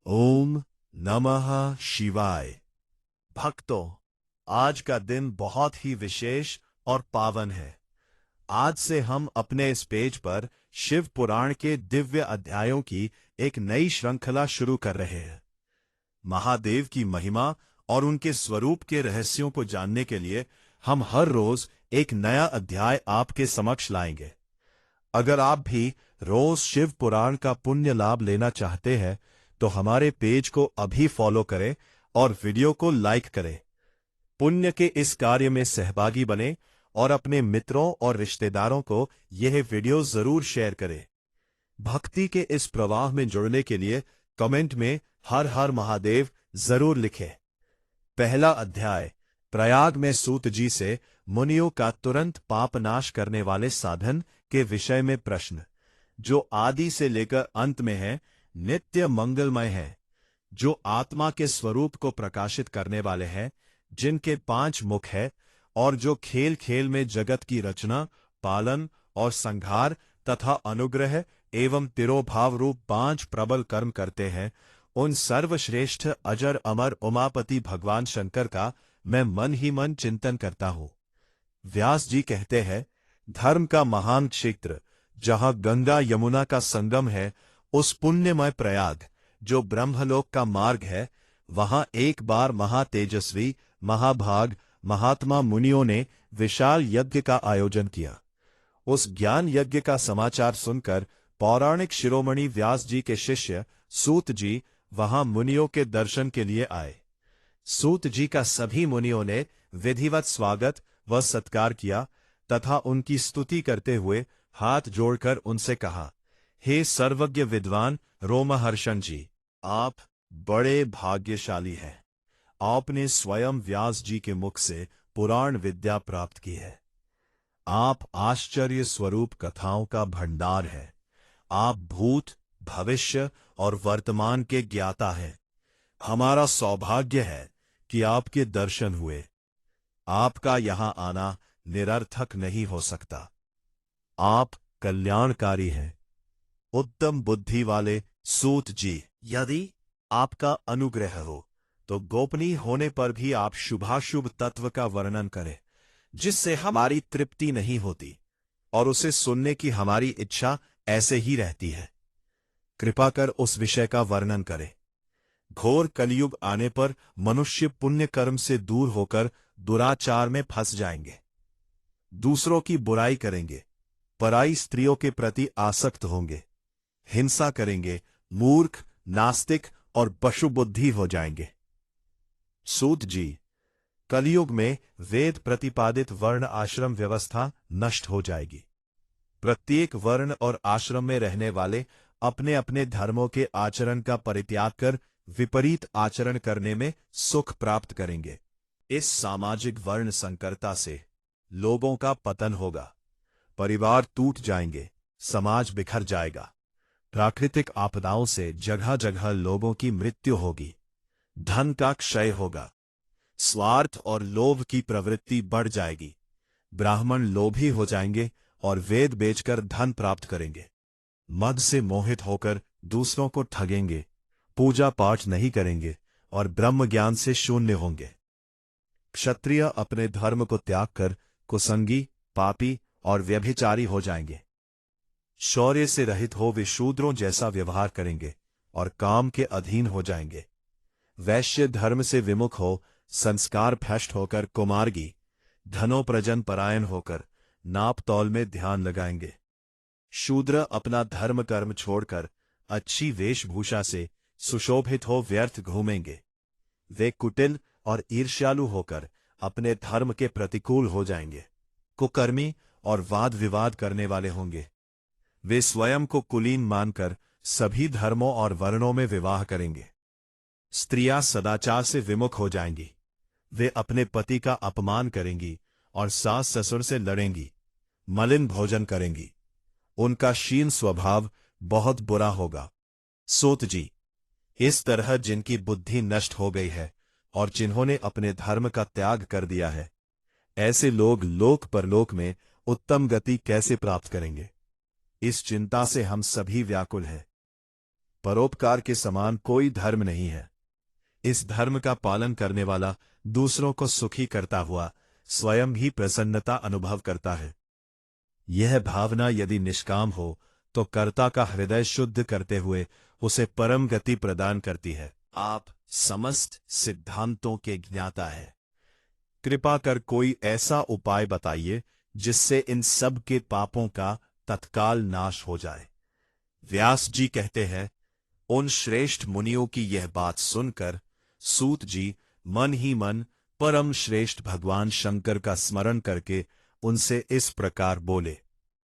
ओम नमः शिवाय। भक्तों, आज का दिन बहुत ही विशेष और पावन है। आज से हम अपने इस पेज पर शिव पुराण के दिव्य अध्यायों की एक नई श्रृंखला शुरू कर रहे हैं। महादेव की महिमा और उनके स्वरूप के रहस्यों को जानने के लिए हम हर रोज एक नया अध्याय आपके समक्ष लाएंगे। अगर आप भी रोज शिव पुराण का पुण्य लाभ लेना चाहते हैं तो हमारे पेज को अभी फॉलो करें और वीडियो को लाइक करें। पुण्य के इस कार्य में सहभागी बने और अपने मित्रों और रिश्तेदारों को यह वीडियो जरूर शेयर करें। भक्ति के इस प्रवाह में जुड़ने के लिए कमेंट में हर हर महादेव जरूर लिखें। पहला अध्याय, प्रयाग में सूत जी से मुनियों का तुरंत पाप नाश करने वाले साधन के विषय में प्रश्न, जो आदि से लेकर अंत में है, नित्य मंगलमय है, जो आत्मा के स्वरूप को प्रकाशित करने वाले हैं, जिनके 5 मुख है और जो खेल खेल में जगत की रचना, पालन और संहार तथा अनुग्रह एवं तिरोभाव रूप 5 प्रबल कर्म करते हैं, उन सर्वश्रेष्ठ अजर अमर उमापति भगवान शंकर का मैं मन ही मन चिंतन करता हूं। व्यास जी कहते हैं, धर्म का महान क्षेत्र जहां गंगा यमुना का संगम है, उस पुण्यमय प्रयाग जो ब्रह्मलोक का मार्ग है, वहां एक बार महातेजस्वी महाभाग महात्मा मुनियों ने विशाल यज्ञ का आयोजन किया। उस ज्ञान यज्ञ का समाचार सुनकर पौराणिक शिरोमणि व्यास जी के शिष्य सूत जी वहां मुनियों के दर्शन के लिए आए। सूत जी का सभी मुनियों ने विधिवत स्वागत व सत्कार किया तथा उनकी स्तुति करते हुए हाथ जोड़कर उनसे कहा, हे सर्वज्ञ विद्वान रोमहर्षण जी, आप बड़े भाग्यशाली हैं। आपने स्वयं व्यास जी के मुख से पुराण विद्या प्राप्त की है। आप आश्चर्य स्वरूप कथाओं का भंडार है। आप भूत, भविष्य और वर्तमान के ज्ञाता हैं। हमारा सौभाग्य है कि आपके दर्शन हुए। आपका यहां आना निरर्थक नहीं हो सकता। आप कल्याणकारी हैं। उत्तम बुद्धि वाले सूत जी, यदि आपका अनुग्रह हो तो गोपनीय होने पर भी आप शुभाशुभ तत्व का वर्णन करें, जिससे हमारी तृप्ति नहीं होती और उसे सुनने की हमारी इच्छा ऐसे ही रहती है। कृपा कर उस विषय का वर्णन करें। घोर कलयुग आने पर मनुष्य पुण्य कर्म से दूर होकर दुराचार में फंस जाएंगे, दूसरों की बुराई करेंगे, पराई स्त्रियों के प्रति आसक्त होंगे, हिंसा करेंगे, मूर्ख, नास्तिक और पशुबुद्धि हो जाएंगे। सूत जी, कलयुग में वेद प्रतिपादित वर्ण आश्रम व्यवस्था नष्ट हो जाएगी। प्रत्येक वर्ण और आश्रम में रहने वाले अपने अपने धर्मों के आचरण का परित्याग कर विपरीत आचरण करने में सुख प्राप्त करेंगे। इस सामाजिक वर्ण संकरता से लोगों का पतन होगा, परिवार टूट जाएंगे, समाज बिखर जाएगा, प्राकृतिक आपदाओं से जगह जगह लोगों की मृत्यु होगी, धन का क्षय होगा, स्वार्थ और लोभ की प्रवृत्ति बढ़ जाएगी, ब्राह्मण लोभी हो जाएंगे और वेद बेचकर धन प्राप्त करेंगे, मद से मोहित होकर दूसरों को ठगेंगे, पूजा पाठ नहीं करेंगे और ब्रह्म ज्ञान से शून्य होंगे। क्षत्रिय अपने धर्म को त्याग कर कुसंगी, पापी और व्यभिचारी हो जाएंगे। शौर्य से रहित हो वे शूद्रों जैसा व्यवहार करेंगे और काम के अधीन हो जाएंगे। वैश्य धर्म से विमुख हो संस्कार भ्रष्ट होकर कुमार्गी, धनोप्रजन परायण होकर नाप तौल में ध्यान लगाएंगे। शूद्र अपना धर्म कर्म छोड़कर अच्छी वेशभूषा से सुशोभित हो व्यर्थ घूमेंगे। वे कुटिल और ईर्ष्यालु होकर अपने धर्म के प्रतिकूल हो जाएंगे, कुकर्मी और वाद विवाद करने वाले होंगे। वे स्वयं को कुलीन मानकर सभी धर्मों और वर्णों में विवाह करेंगे। स्त्रियां सदाचार से विमुख हो जाएंगी। वे अपने पति का अपमान करेंगी और सास ससुर से लड़ेंगी, मलिन भोजन करेंगी। उनका क्षीण स्वभाव बहुत बुरा होगा। सूत जी, इस तरह जिनकी बुद्धि नष्ट हो गई है और जिन्होंने अपने धर्म का त्याग कर दिया है, ऐसे लोग लोक परलोक में उत्तम गति कैसे प्राप्त करेंगे? इस चिंता से हम सभी व्याकुल हैं। परोपकार के समान कोई धर्म नहीं है। इस धर्म का पालन करने वाला दूसरों को सुखी करता हुआ स्वयं भी प्रसन्नता अनुभव करता है। यह भावना यदि निष्काम हो तो कर्ता का हृदय शुद्ध करते हुए उसे परम गति प्रदान करती है। आप समस्त सिद्धांतों के ज्ञाता है, कृपा कर कोई ऐसा उपाय बताइए जिससे इन सब के पापों का तत्काल नाश हो जाए। व्यास जी कहते हैं, उन श्रेष्ठ मुनियों की यह बात सुनकर सूत जी मन ही मन परम श्रेष्ठ भगवान शंकर का स्मरण करके उनसे इस प्रकार बोले।